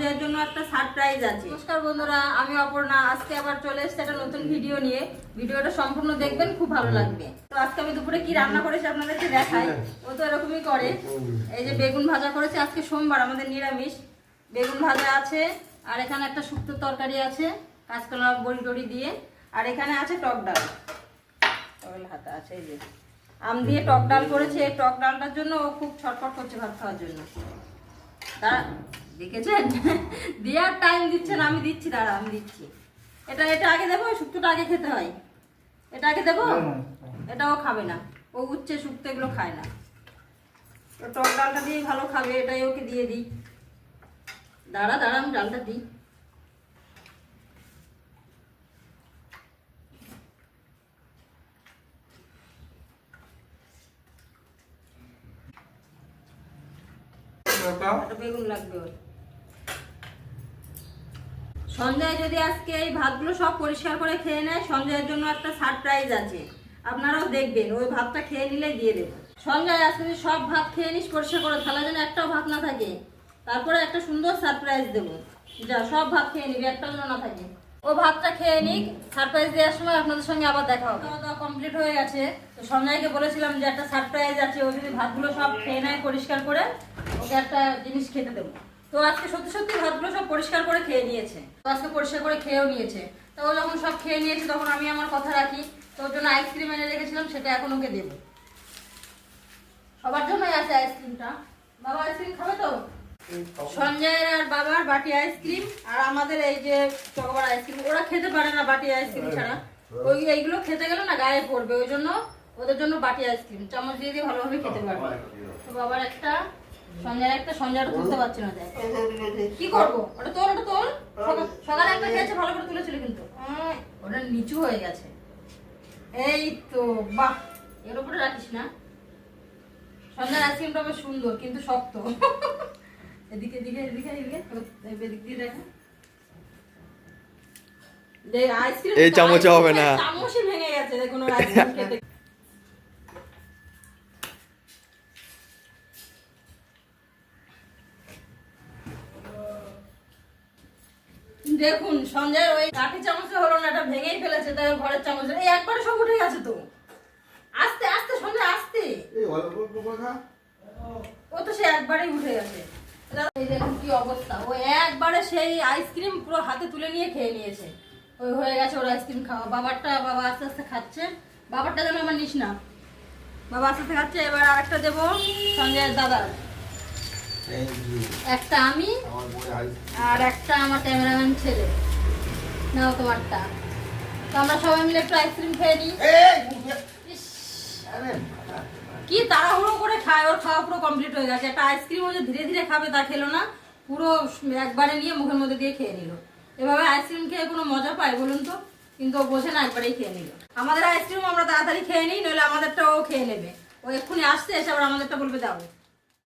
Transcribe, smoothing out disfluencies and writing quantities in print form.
সঞ্জয়ের জন্য একটা সারপ্রাইজ আছে। নমস্কার বন্ধুরা, আমি অপর্ণা। আজকে আবার চলে এসেছি একটা নতুন ভিডিও নিয়ে। ভিডিওটা সম্পূর্ণ দেখবেন, খুব ভালো লাগবে। তো আজকে আমি দুপুরে কি রান্না করেছি আপনাদেরকে দেখাই। ও তো এরকমই করে। এই যে বেগুন ভাজা করেছে, আজকে সোমবার, আমাদের নিরামিষ। বেগুন ভাজা আছে, আর এখানে একটা শুক্তো তরকারি আছে কাঁচকলা বড়ি টড়ি দিয়ে, আর এখানে আছে টক ডাল। হাতা আছে, এই যে আম দিয়ে টক ডাল করেছে। এই টক ডালটার জন্য ও খুব ছটফট করছে ভাত খাওয়ার জন্য। দাঁড়া, দেখেছেন দিয়ে আর টাইম দিচ্ছে না। আমি দিচ্ছি, দাঁড়া আমি দিচ্ছি। এটা এটা আগে দেবো, শুক্তোটা আগে খেতে হয়। এটা আগে দেবো, এটাও খাবে না। ও উচ্ছে শুক্তো এগুলো খায় না। তো টক ডালটা দিয়ে ভালো খাবে, এটাই ওকে দিয়ে দিই। দাঁড়া দাঁড়া, আমি ডালটা দিই। বেগুন লাগবে ওর। সঞ্জয় যদি আজকে এই ভাতগুলো সব পরিষ্কার করে খেয়ে নেয়, সঞ্জয়ের জন্য একটা সারপ্রাইজ আছে। আপনারাও দেখবেন, ওই ভাতটা খেয়ে নিলে দিয়ে দেবো। সঞ্জয় আজকে যদি সব ভাত খেয়ে নিস পরিষ্কার করে, থালা যেন একটাও ভাত না থাকে। তারপরে একটা সুন্দর সারপ্রাইজ দেবো। যা, সব ভাত খেয়ে নিবি, একটাও যেন না থাকে। ও ভাতটা খেয়ে নিক, সারপ্রাইজ দেওয়ার সময় আপনাদের সঙ্গে আবার দেখা হবে। খাওয়া দাওয়া কমপ্লিট হয়ে গেছে। তো সঞ্জয়কে বলেছিলাম যে একটা সারপ্রাইজ আছে, ও যদি ভাতগুলো সব খেয়ে নেয় পরিষ্কার করে, ওকে একটা জিনিস খেতে দেবো। তো আজকে সত্যি সত্যি ভাতগুলো সব পরিষ্কার করে খেয়ে নিয়েছে। তো আজকে পরিষ্কার করে খেয়েও নিয়েছে। তো ও যখন সব খেয়ে নিয়েছে, তখন আমি আমার কথা রাখি। তো ওর জন্য আইসক্রিম এনে রেখেছিলাম, সেটা এখন ওকে দেবো। সবার জন্যই আছে আইসক্রিমটা। বাবা আইসক্রিম খাবে তো? সঞ্জয়ের আর বাবার বাটি আইসক্রিম, আর আমাদের এই যে চকোবার আইসক্রিম। ওরা খেতে পারে না বাটি আইসক্রিম ছাড়া। ওই এইগুলো খেতে গেলে না গায়ে পড়বে, ওই জন্য ওদের জন্য বাটি আইসক্রিম চামচ দিয়ে দিয়ে ভালোভাবে খেতে পারবে। তো বাবার একটা, সঞ্জয়ের একটা। সঞ্জয়টা তুলতে পারছে না, দেখ কি করবো। ওটা তোল, ওটা তোল। সকালে একটা খেয়েছে, ভালো করে তুলেছিল, কিন্তু ওটা নিচু হয়ে গেছে। এই তো, বাহ, এর উপরে রাখিস না। সঞ্জয়ের আইসক্রিমটা বেশ সুন্দর, কিন্তু শক্ত। এদিকে এদিকে এদিকে এদিকে এদিক দিয়ে দেখো। আইসক্রিম এই চামচে হবে না, চামচই ভেঙে গেছে। দেখুন ওর আইসক্রিম খেতে। দেখুন সঞ্জয় ওই কাঠি চামচে হলো না, এটা ভেঙেই ফেলেছে। তাই ঘরের চামচ এই একবারে সব উঠে গেছে। তো আস্তে আস্তে সঞ্জয়, আস্তে। ও তো সে একবারেই উঠে গেছে। এই দেখুন কি অবস্থা। ও একবারে সেই আইসক্রিম পুরো হাতে তুলে নিয়ে খেয়ে নিয়েছে। ওই হয়ে গেছে ওর আইসক্রিম খাওয়া। বাবারটা বাবা আস্তে আস্তে খাচ্ছে। বাবারটা যেন আমার নিস না। বাবা আস্তে আস্তে খাচ্ছে। এবার আরেকটা দেবো সঞ্জয়ের দাদার। একটা আমি, আর একটা আমার ক্যামেরাম্যান ছেলে। নাও তোমারটা। তো আমরা সবাই মিলে একটু আইসক্রিম খেয়ে নিই। কি তাড়াহুড়ো করে খায়, ওর খাওয়া পুরো কমপ্লিট হয়ে গেছে। একটা আইসক্রিম ও যে ধীরে ধীরে খাবে তা খেলো না, পুরো একবারে নিয়ে মুখের মধ্যে দিয়ে খেয়ে নিল। এভাবে আইসক্রিম খেয়ে কোনো মজা পায় বলুন তো? কিন্তু ও বোঝে না, একবারেই খেয়ে নিল। আমাদের আইসক্রিম আমরা তাড়াতাড়ি খেয়ে নিই, নইলে আমাদেরটা ও খেয়ে নেবে। ও এক্ষুনি আসতে, এসে আবার আমাদেরটা বলবে দাও।